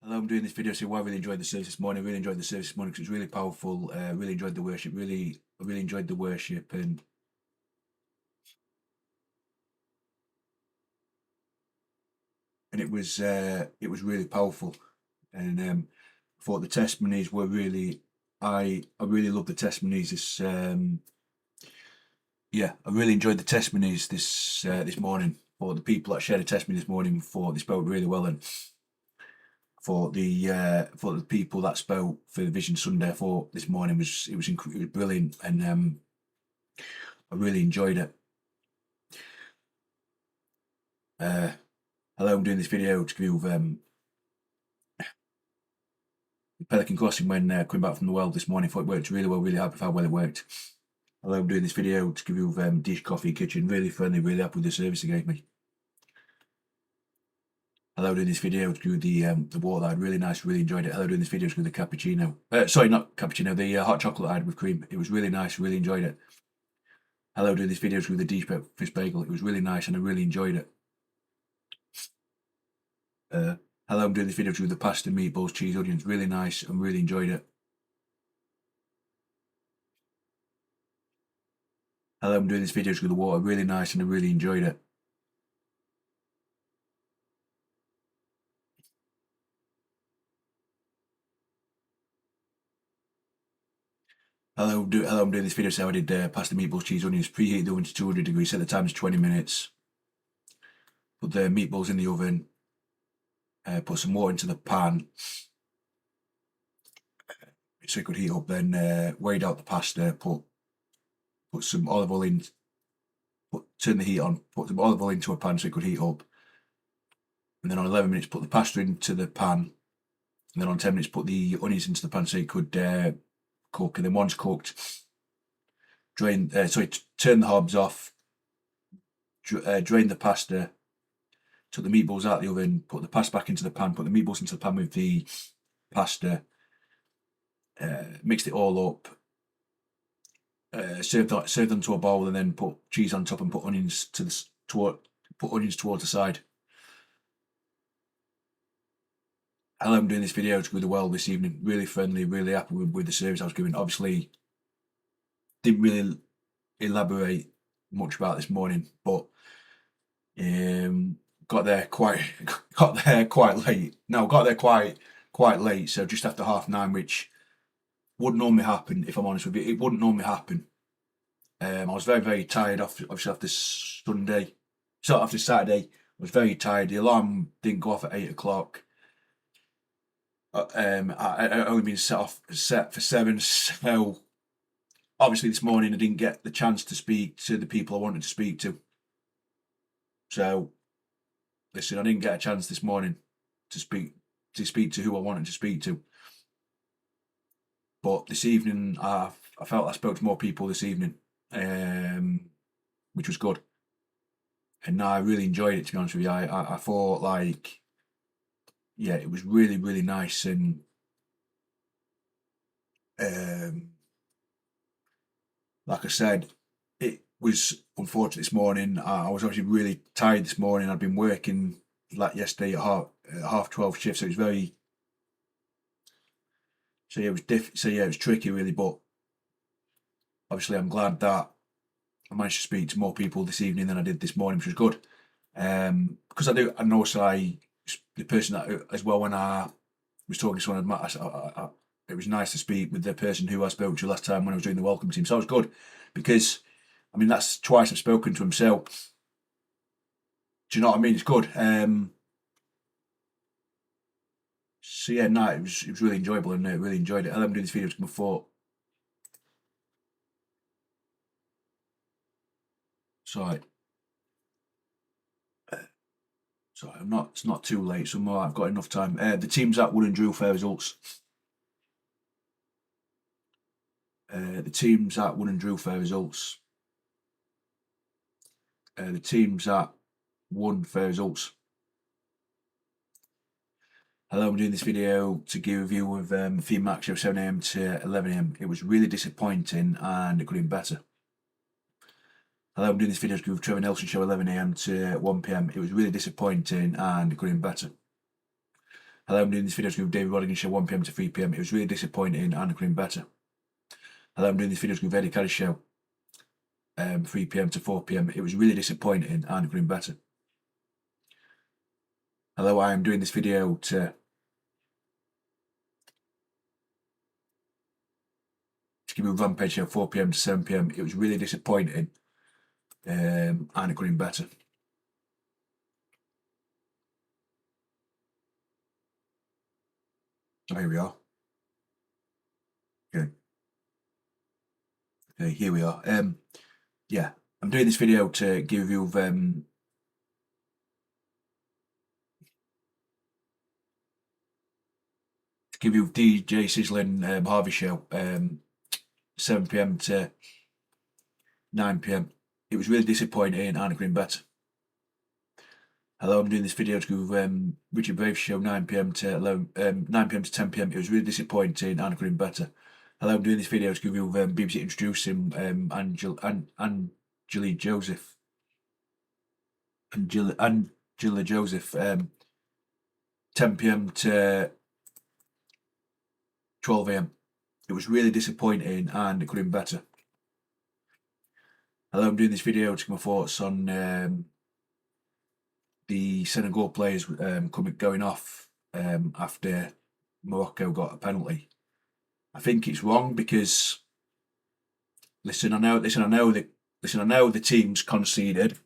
Hello, I'm doing this video so I really enjoyed the service this morning. Really enjoyed the service this morning because it was really powerful. Really enjoyed the worship. I really enjoyed the worship, and it was really powerful. And I thought the testimonies were really, I really loved the testimonies. I really enjoyed the testimonies this morning. For the people that shared a testimony this morning, thought they spoke really well, and for the people that spoke for the Vision Sunday, for this morning it was brilliant, and I really enjoyed it. Hello, I'm doing this video to give you Pelican Crossing when coming back from the world this morning. Thought it worked really well, really happy with how well it worked. Hello, I'm doing this video to give you Dish Coffee Kitchen, really friendly, really happy with the service they gave me. Hello, doing this video to give you the water that I had, really nice, really enjoyed it. Hello, doing this video to give you the cappuccino. Sorry, not cappuccino, the hot chocolate I had with cream. It was really nice, really enjoyed it. Hello, doing this video to give you the deep fish bagel. It was really nice and I really enjoyed it. Hello, I'm doing this video to give you the pasta, meatballs, cheese, onions. Really nice and really enjoyed it. Hello, I'm doing this video to give you the water. Really nice and I really enjoyed it. Hello, I'm doing this video so I did pasta, meatballs, cheese, onions, preheat the oven to 200 degrees, set the time to 20 minutes. Put the meatballs in the oven, put some water into the pan so it could heat up, then weighed out the pasta, put some olive oil in, turn the heat on, put some olive oil into a pan so it could heat up. And then on 11 minutes, put the pasta into the pan. And then on 10 minutes, put the onions into the pan so it could cook. And then once cooked, turn the hobs off, drain the pasta, took the meatballs out of the oven, put the pasta back into the pan, put the meatballs into the pan with the pasta, mixed it all up, served them to a bowl, and then put cheese on top and put onions towards the side. Hello, I'm doing this video to go the well this evening. Really friendly, really happy with the service I was giving. Obviously, didn't really elaborate much about this morning, but got there quite late. No, got there quite late. So just after 9:30, which wouldn't normally happen if I'm honest with you. It wouldn't normally happen. I was very tired obviously after Sunday. So after Saturday, I was very tired. The alarm didn't go off at 8 o'clock. I only been set for 7. So obviously this morning I didn't get the chance to speak to the people I wanted to speak to. So listen, I didn't get a chance this morning to speak to who I wanted to speak to. But this evening, I felt I spoke to more people this evening, which was good. And I really enjoyed it, to be honest with you. I thought, like, yeah, it was really nice. And like I said, it was unfortunate this morning. I was obviously really tired this morning. I'd been working like yesterday at half 12 shift, so it was very. So yeah, it was tricky really, but obviously I'm glad that I managed to speak to more people this evening than I did this morning, which was good. Because and also the person that as well, when I was talking to someone, it was nice to speak with the person who I spoke to last time when I was doing the welcome team. So it was good because, I mean, that's twice I've spoken to him. So do you know what I mean? It's good. So yeah, no, it was really enjoyable and really enjoyed it. I love doing this video to my thought. Sorry. Sorry, it's not too late, so I've got enough time. The teams that won and drew fair results. The teams that won and drew fair results. The teams that won fair results. Hello, I'm doing this video to give you with theme match of 7 AM to 11 AM. It was really disappointing and it could have been better. Hello, I'm doing this video to give Trevor Nelson show 11 AM to 1 PM. It was really disappointing and it could have been better. Hello, I'm doing this video with David Rodigan Show 1 PM to 3 PM. It was really disappointing and I could have been better. Hello, I'm doing this video with Eddie Caddy Show 3 PM to 4 PM. It was really disappointing and I could have been better. Hello, I am doing this video to give you a Rampage Show 4 PM to 7 PM. It was really disappointing and I could have been better. So here we are. Okay. Okay, here we are. Yeah, I'm doing this video to give you DJ Sizzling Harvey Show 7 PM to 9 PM. It was really disappointing and I could have been better. Hello, I'm doing this video to give Richard Brave Show 9 PM to 9 PM to 10 PM. It was really disappointing and I could have been better. Hello, I'm doing this video to give you BBC introducing Angela Joseph. Angela Joseph 10 PM to 12 AM. It was really disappointing and it could have been better. Hello, I'm doing this video to give my thoughts on the Senegal players going off after Morocco got a penalty. I think it's wrong because I know the team's conceded.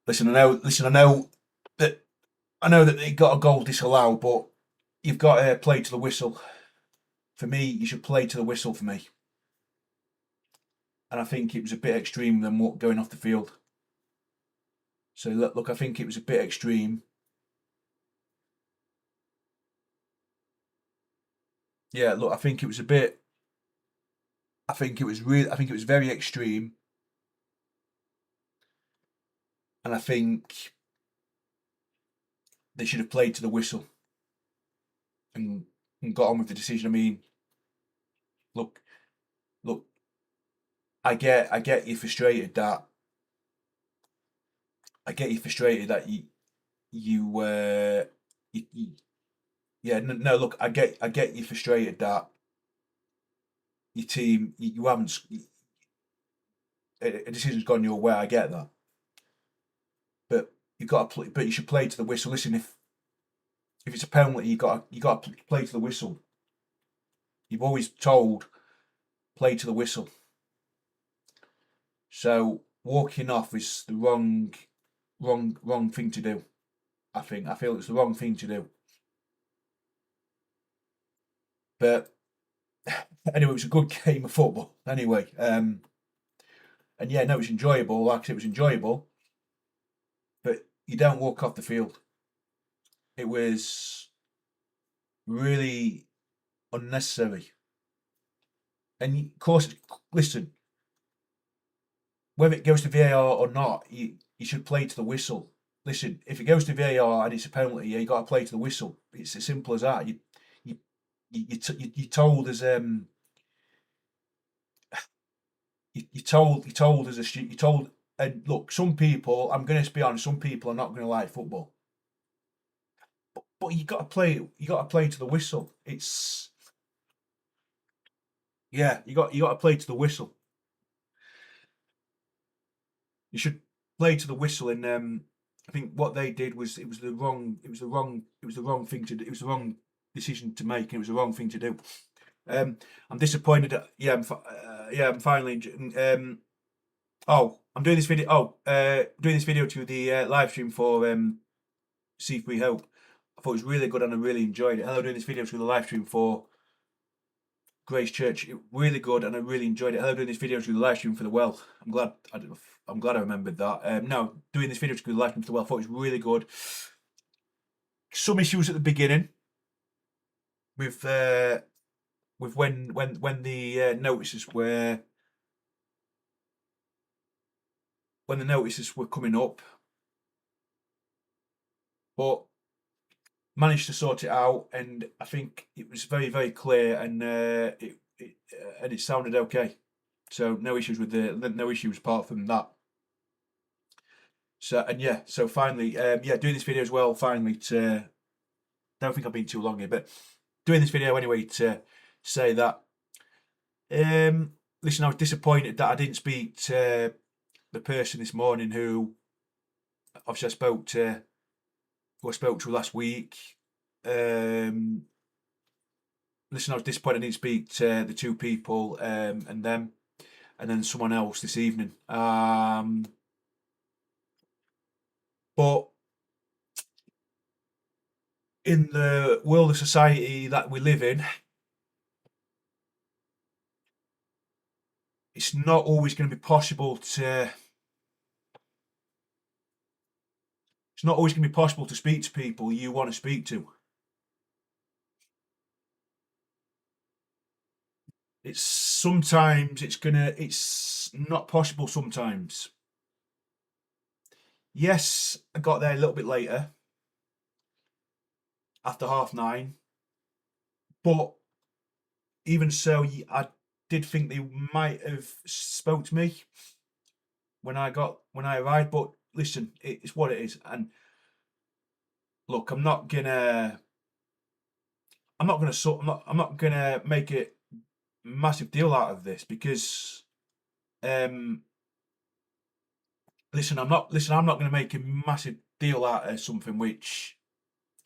I know that they got a goal disallowed, but you've got to play to the whistle. For me, you should play to the whistle for me. And I think it was a bit extreme than what going off the field. So look, I think it was a bit extreme. Yeah, look, I think it was very extreme. And I think they should have played to the whistle and got on with the decision. I mean, look, I get you frustrated that look, I get you frustrated that your team you haven't a decision's gone your way. I get that, but you should play to the whistle. Listen, if it's a penalty, you got to play to the whistle. You've always told play to the whistle. So walking off is the wrong thing to do. I feel it's the wrong thing to do. But anyway, it was a good game of football. Anyway, and yeah, no, it was enjoyable. Like I said, it was enjoyable. But you don't walk off the field. It was really unnecessary. And of course, listen, whether it goes to VAR or not, you should play to the whistle. Listen, if it goes to VAR and it's a penalty, you got to play to the whistle. It's as simple as that. You told as and look, some people, I'm going to be honest, some people are not going to like football, but you got to play to the whistle. It's you got to play to the whistle. You should play to the whistle, and I think what they did was it was the wrong thing to do. It was the wrong decision to make, and it was the wrong thing to do. I'm disappointed. I'm finally. I'm doing this video. Doing this video to the live stream for C3 Hope. I thought it was really good and I really enjoyed it. Hello, doing this video to the live stream for Grace Church. Really good and I really enjoyed it. Hello, doing this video to the live stream for the Well. I'm glad I remembered that. No, doing this video to the live stream for the Well. I thought it was really good. Some issues at the beginning with when the notices were coming up, but managed to sort it out, and I think it was very, very clear, and it sounded okay. So no issues apart from that. So and yeah, so finally, yeah, doing this video as well. Finally, to don't think I've been too long here, but doing this video anyway to say that. Listen, I was disappointed that I didn't speak to the person this morning who obviously who I spoke to last week. Listen, I was disappointed I didn't speak to the two people and them, and then someone else this evening. But in the world of society that we live in, it's not always going to be possible to. It's not always going to be possible to speak to people you want to speak to. It's not possible sometimes. Yes, I got there a little bit later, after 9:30, but even so, I did think they might have spoke to me when I arrived. But listen, it's what it is. And look, I'm not gonna make a massive deal out of this because, um, listen, I'm not gonna make a massive deal out of something which.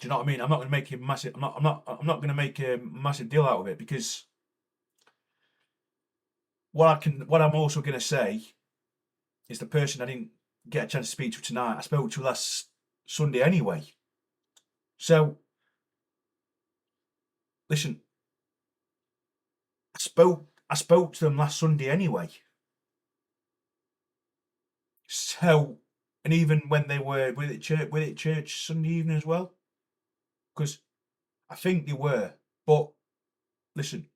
Do you know what I mean? I'm not going to make a massive. I'm not going to make a massive deal out of it because what I'm also going to say is the person I didn't get a chance to speak to tonight. I spoke to last Sunday anyway. So listen, I spoke to them last Sunday anyway. So, and even when they were with it church Sunday evening as well, because I think they were. But listen,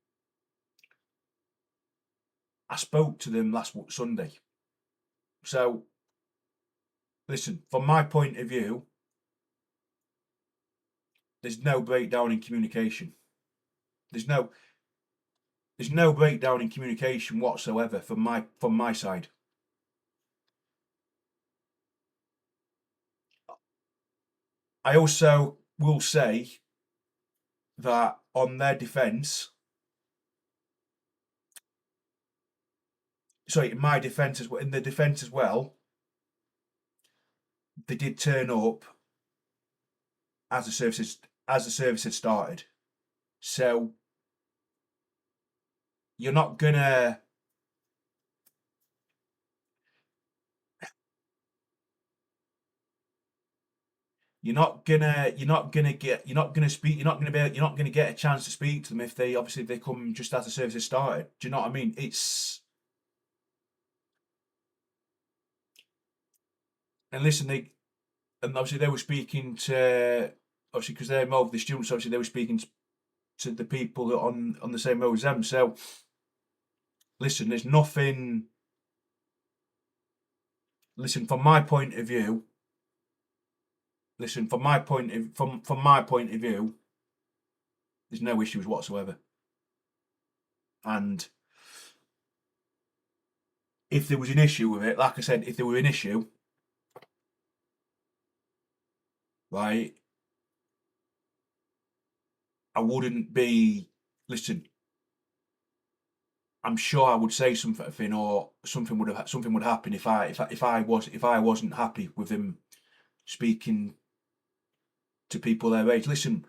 I spoke to them last Sunday. So listen, from my point of view, there's no breakdown in communication. There's no breakdown in communication whatsoever from my side. I also will say that on their defence, sorry, in my defence as well, in the defence as well, they did turn up as the service had started. So you're not gonna you're not gonna get you're not gonna speak you're not gonna get a chance to speak to them if they come just as the service has started. Do you know what I mean? It's and listen, obviously they were speaking to obviously because they're involved with the students. Obviously they were speaking to the people on the same road as them. So listen, there's nothing. Listen, from my point of view. Listen, from my point of view, there's no issues whatsoever. And if there was an issue with it, like I said, if there were an issue, right, I wouldn't be. Listen, I'm sure I would say something, or something would happen if I wasn't happy with him speaking to people their age. Listen,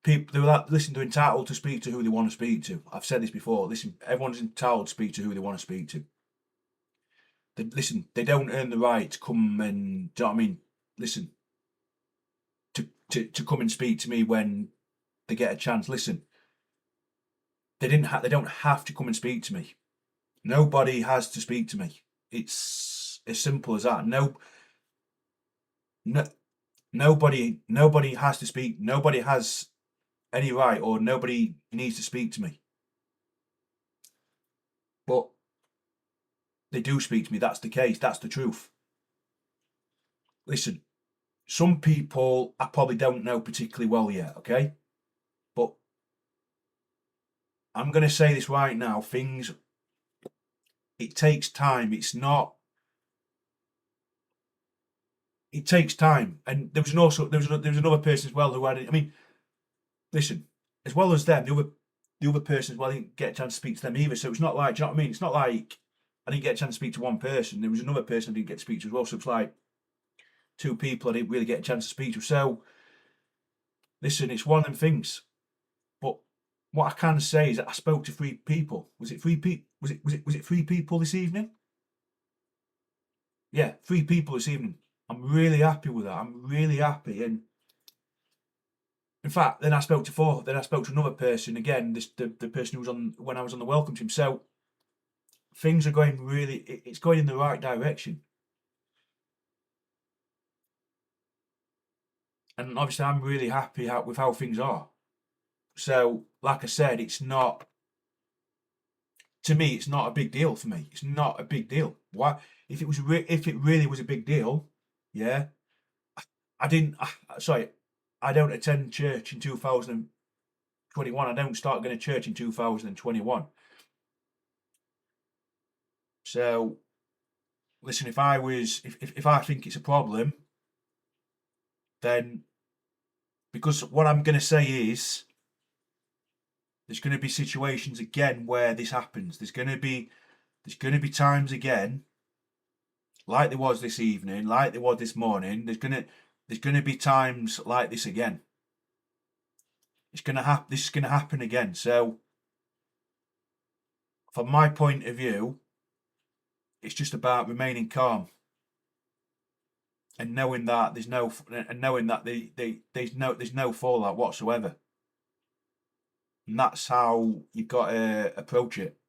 they're entitled to speak to who they want to speak to. I've said this before. Listen, everyone's entitled to speak to who they want to speak to. Listen, they don't earn the right to come and, do you know what I mean? Listen, to come and speak to me when they get a chance. Listen, they don't have to come and speak to me. Nobody has to speak to me. It's as simple as that. No, nobody has to speak. Nobody has any right, or nobody needs to speak to me. But they do speak to me. That's the case. That's the truth. Listen, some people I probably don't know particularly well yet, okay? But I'm going to say this right now. It takes time. It's not, it takes time. And there was another person as well who had it. I mean, listen, as well as them, the other person as well, I didn't get a chance to speak to them either. So it's not like, do you know what I mean? It's not like I didn't get a chance to speak to one person. There was another person I didn't get to speak to as well. So it's like two people I didn't really get a chance to speak to. So listen, it's one of them things. But what I can say is that I spoke to three people. Was it three people? Was it three people this evening? Yeah, three people this evening. I'm really happy with that. I'm really happy. And in fact, then I spoke to four. Then I spoke to another person again. The person who was on when I was on the welcome team. So things are going really. It's going in the right direction. And obviously, I'm really happy with how things are. So, like I said, it's not. To me, it's not a big deal for me. It's not a big deal. Why? If it really was a big deal, yeah. I didn't. Sorry, I don't attend church in 2021. I don't start going to church in 2021. So, listen, if I think it's a problem, then because what I'm going to say is there's going to be situations again where this happens. There's going to be times again, like there was this evening, like there was this morning. There's gonna be times like this again. It's gonna happen. This is gonna happen again. So, from my point of view, it's just about remaining calm and knowing that there's no fallout whatsoever. And that's how you've got to approach it.